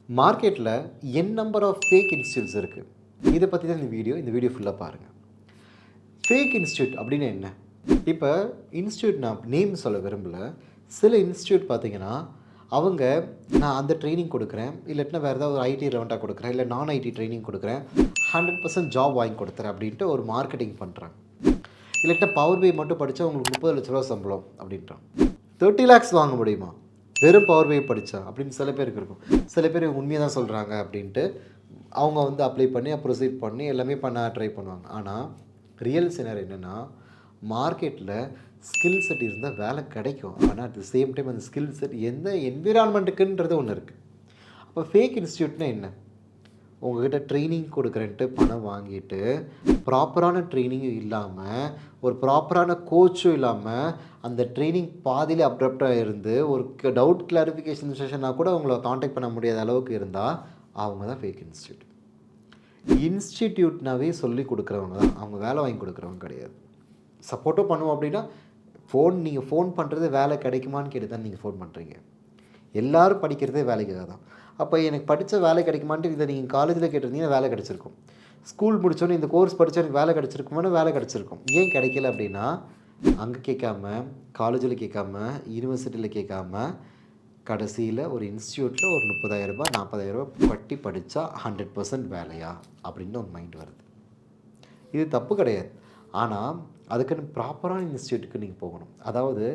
மார்க்கெட்டில் number of fake institutes இருக்குது. இதை பற்றி தான் இந்த வீடியோ ஃபுல்லாக பாருங்கள். ஃபேக் இன்ஸ்டியூட் அப்படின்னு என்ன? இப்போ இன்ஸ்டியூட் நான் நேம் சொல்ல விரும்பலை. சில இன்ஸ்டியூட் பார்த்தீங்கன்னா அவங்க நான் அந்த ட்ரைனிங் கொடுக்குறேன், இல்லாட்டினா வேறு ஏதாவது ஒரு ஐடி ரெலவெண்ட்டாக கொடுக்குறேன், இல்லை நான் ஐடி ட்ரைனிங் கொடுக்குறேன், 100% ஜாப் வாங்கி கொடுத்துறேன் அப்படின்ட்டு ஒரு மார்க்கெட்டிங் பண்ணுறாங்க. இல்லாட்டினா பவர் பை மட்டும் படித்தா உங்களுக்கு 30 லட்ச ரூபா சம்பளம் அப்படின்றான். 30 lakhs வாங்க முடியுமா வெறும் பவர் பை படித்தா அப்படின்னு சில பேருக்கு இருக்கும். சில பேர் உண்மையாக தான் சொல்கிறாங்க அப்படின்ட்டு அவங்க வந்து அப்ளை பண்ணி ப்ரொசீட் பண்ணி எல்லாமே பண்ண ட்ரை பண்ணுவாங்க. ஆனால் ரியல் சினர் என்னென்னா, மார்க்கெட்டில் ஸ்கில் செட் இருந்தால் வேலை கிடைக்கும். ஆனால் அட் த சேம் டைம் அந்த ஸ்கில் செட் எந்த என்விரான்மெண்ட்டுக்குன்றது ஒன்று இருக்குது. அப்போ ஃபேக் இன்ஸ்டியூட்னா என்ன? உங்கள்கிட்ட ட்ரைனிங் கொடுக்குறேன்ட்டு பணம் வாங்கிட்டு ப்ராப்பரான ட்ரைனிங்கும் இல்லாமல், ஒரு ப்ராப்பரான கோச்சும் இல்லாமல், அந்த ட்ரைனிங் பாதியிலே அப்ரப்டாக இருந்து ஒரு டவுட் கிளாரிஃபிகேஷன் செஷனாக கூட உங்களை காண்டாக்ட் பண்ண முடியாத அளவுக்கு இருந்தால் அவங்க தான் ஃபேக் இன்ஸ்டியூட். இன்ஸ்டிடியூட்னாவே சொல்லி கொடுக்குறவங்க தான், அவங்க வேலை வாங்கி கொடுக்குறவங்க கிடையாது. சப்போர்ட்டும் பண்ணுவோம் அப்படின்னா நீங்கள் ஃபோன் பண்ணுறது வேலை கிடைக்குமான்னு கேட்டு தான் நீங்கள் ஃபோன் பண்ணுறீங்க. எல்லோரும் படிக்கிறதே வேலைக்காக தான். அப்போ எனக்கு படித்த வேலை கிடைக்குமான்ட்டு இதை நீங்கள் காலேஜில் கேட்டிருந்தீங்கன்னா வேலை கிடச்சிருக்கும். ஸ்கூல் முடித்தோன்னே இந்த கோர்ஸ் படித்தா எனக்கு வேலை கிடச்சிருக்குமான்னு வேலை கிடச்சிருக்கும். ஏன் கிடைக்கல அப்படின்னா, அங்கே கேட்காம, காலேஜில் கேட்காம, யூனிவர்சிட்டியில் கேட்காம, கடைசியில் ஒரு இன்ஸ்டியூட்டில் ஒரு 30,000 ரூபாய் 40,000 ரூபாய் கட்டி படித்தா 100% வேலையா அப்படின்னு ஒரு மைண்ட் வருது. இது தப்பு கிடையாது. ஆனால் அதுக்குன்னு ப்ராப்பரான இன்ஸ்டியூட்டுக்கு நீங்கள் போகணும். அதாவது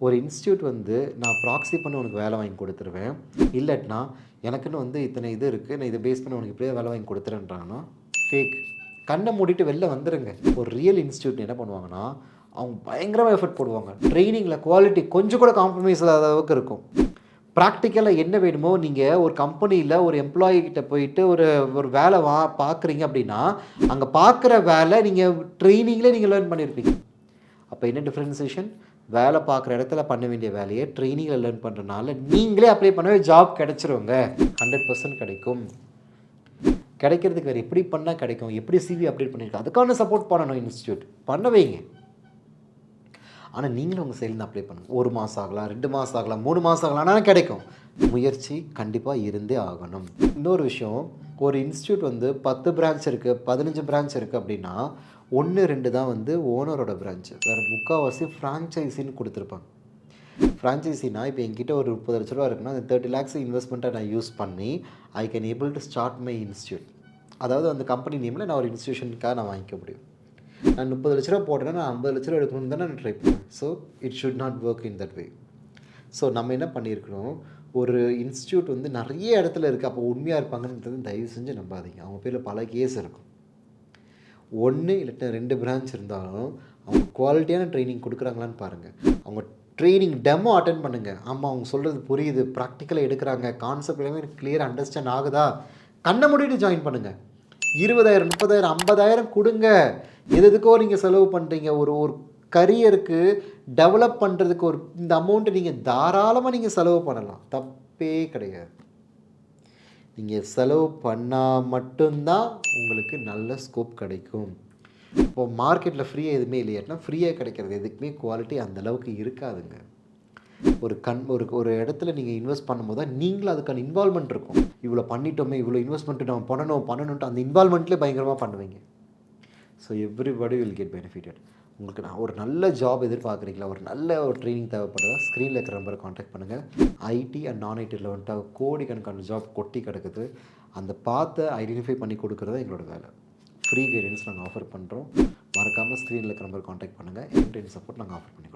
ஒரு இன்ஸ்டியூட் வந்து நான் ப்ராக்ஸி பண்ணி உனக்கு வேலை வாங்கி கொடுத்துருவேன், இல்லாட்டினா எனக்குன்னு வந்து இத்தனை இது இருக்குது, நான் இதை பேஸ் பண்ணி உனக்கு இப்படியே வேலை வாங்கி கொடுத்துறேன்றாங்கன்னா ஃபேக். கண்ணை மூடிட்டு வெளில வந்துடுங்க. ஒரு ரியல் இன்ஸ்டியூட் என்ன பண்ணுவாங்கன்னா, அவங்க பயங்கரமாக எஃபர்ட் போடுவாங்க. ட்ரைனிங்கில் குவாலிட்டி கொஞ்சம் கூட காம்ப்ரமைஸ் இல்லாத அளவுக்கு இருக்கும். ப்ராக்டிக்கலாக என்ன வேணுமோ, நீங்கள் ஒரு கம்பெனியில் ஒரு எம்ப்ளாயி கிட்ட போயிட்டு ஒரு வேலை பார்க்குறீங்க அப்படின்னா, அங்கே பார்க்குற வேலை நீங்கள் ட்ரைனிங்கில் நீங்கள் லேர்ன் பண்ணியிருப்பீங்க. அப்போ என்ன டிஃப்ரென்சியேஷன்? வேலை பார்க்குற இடத்துல பண்ண வேண்டிய வேலையை ட்ரைனிங்கில் லேர்ன் பண்ணுறதுனால நீங்களே அப்ளை பண்ணவே ஜாப் கிடச்சிருங்க. 100% கிடைக்கும். கிடைக்கிறதுக்கு வேறு எப்படி பண்ணால் கிடைக்கும்? எப்படி சிவி அப்டேட் பண்ணியிருக்கோம், அதுக்கான சப்போர்ட் பண்ணணும் இன்ஸ்டியூட். பண்ண வைங்க. ஆனால் நீங்களும் உங்கள் சைட்லேருந்து அப்ளை பண்ணுங்கள். 1 மாதம் ஆகலாம், 2 மாதம் ஆகலாம், 3 மாதம் ஆகலாம், ஆனால் கிடைக்கும். முயற்சி கண்டிப்பாக இருந்தே ஆகணும். இன்னொரு விஷயம், ஒரு இன்ஸ்டியூட் வந்து 10 பிரான்ச் இருக்குது, 15 பிரான்ச் இருக்குது அப்படின்னா 1, 2 தான் வந்து ஓனரோட பிரான்ச்சு. வேறு முக்கால்வாசி ஃப்ரான்ச்சைஸின்னு கொடுத்துருப்பாங்க. ஃப்ரான்ச்சைஸினா இப்போ என்கிட்ட ஒரு 30 லட்ச ரூபா இருக்குன்னா அந்த 30 lakhs இன்வெஸ்ட்மெண்ட்டை நான் யூஸ் பண்ணி I can able to start my institute. அதாவது அந்த கம்பெனி நேமில் நான் ஒரு இன்ஸ்டியூஷனுக்காக நான் வாங்கிக்க முடியும். நான் 30 லட்ச ரூபா போட்டேன்னா நான் 50 லட்ச ரூபா எடுக்கணும்னு தானே நான் ட்ரை பண்ணுவேன். So it should not work in that way. So நம்ம என்ன பண்ணியிருக்கணும், ஒரு இன்ஸ்டியூட் வந்து நிறைய இடத்துல இருக்குது, அப்போ உண்மையாக இருப்பாங்கன்றது தயவு செஞ்சு நம்பாதீங்க. அவங்க பேரில் பல கேஸ் இருக்கும். 1 இல்லாட்டி 2 பிரான்ச் இருந்தாலும் அவங்க குவாலிட்டியான ட்ரைனிங் கொடுக்குறாங்களான்னு பாருங்கள். அவங்க ட்ரைனிங் டெமோ அட்டென்ட் பண்ணுங்கள். ஆமாம், அவங்க சொல்கிறது புரியுது, ப்ராக்டிக்கலாக எடுக்கிறாங்க, கான்செப்ட் எல்லாமே எனக்கு கிளியராக அண்டர்ஸ்டாண்ட் ஆகுதா, கண்ணை மூடிட்டு ஜாயின் பண்ணுங்கள். 20,000 30,000 50,000 கொடுங்க. எதுக்கோ நீங்கள் செலவு பண்ணுறீங்க. ஒரு கரியருக்கு டெவலப் பண்ணுறதுக்கு இந்த அமௌண்ட்டை நீங்கள் தாராளமாக நீங்கள் செலவு பண்ணலாம், தப்பே கிடையாது. நீங்கள் செலவு பண்ணால் மட்டும்தான் உங்களுக்கு நல்ல ஸ்கோப் கிடைக்கும். இப்போது மார்க்கெட்டில் ஃப்ரீயாக எதுவுமே இல்லையாட்டினா ஃப்ரீயாக கிடைக்கிறது எதுக்குமே குவாலிட்டி அந்தளவுக்கு இருக்காதுங்க. ஒரு இடத்துல நீங்கள் இன்வெஸ்ட் பண்ணும்போது தான் நீங்களும் அதுக்கான இன்வால்மெண்ட் இருக்கும். இவ்வளோ பண்ணிட்டோமே, இவ்வளோ இன்வெஸ்ட்மெண்ட்டு நம்ம பண்ணணுன்ட்டு அந்த இன்வால்மெண்ட்லேயே பயங்கரமாக பண்ணுவீங்க. So everybody will get benefited. உங்களுக்கு நான் ஒரு நல்ல ஜாப் எதிர்பார்க்குறீங்களா, ஒரு நல்ல ஒரு ட்ரைனிங் தேவைப்படுதா, ஸ்க்ரீனில் இருக்கிற நம்பரை காண்டாக்ட் பண்ணுங்கள். ஐடி அண்ட் நான் ஐடியில் வந்துட்டு கோடிக்கணக்கான ஜாப் கொட்டி கிடக்குது. அந்த பார்த்து ஐடென்டிஃபை பண்ணி கொடுக்குறது எங்களோட வேலை. ஃப்ரீ கைடன்ஸ் நாங்கள் ஆஃபர் பண்ணுறோம். மறக்காமல் ஸ்க்ரீனில் இருக்கிற நம்பரை காண்டாக்ட் பண்ணுங்கள். என்டைன் சப்போர்ட் நாங்கள் ஆஃபர் பண்ணுறோம்.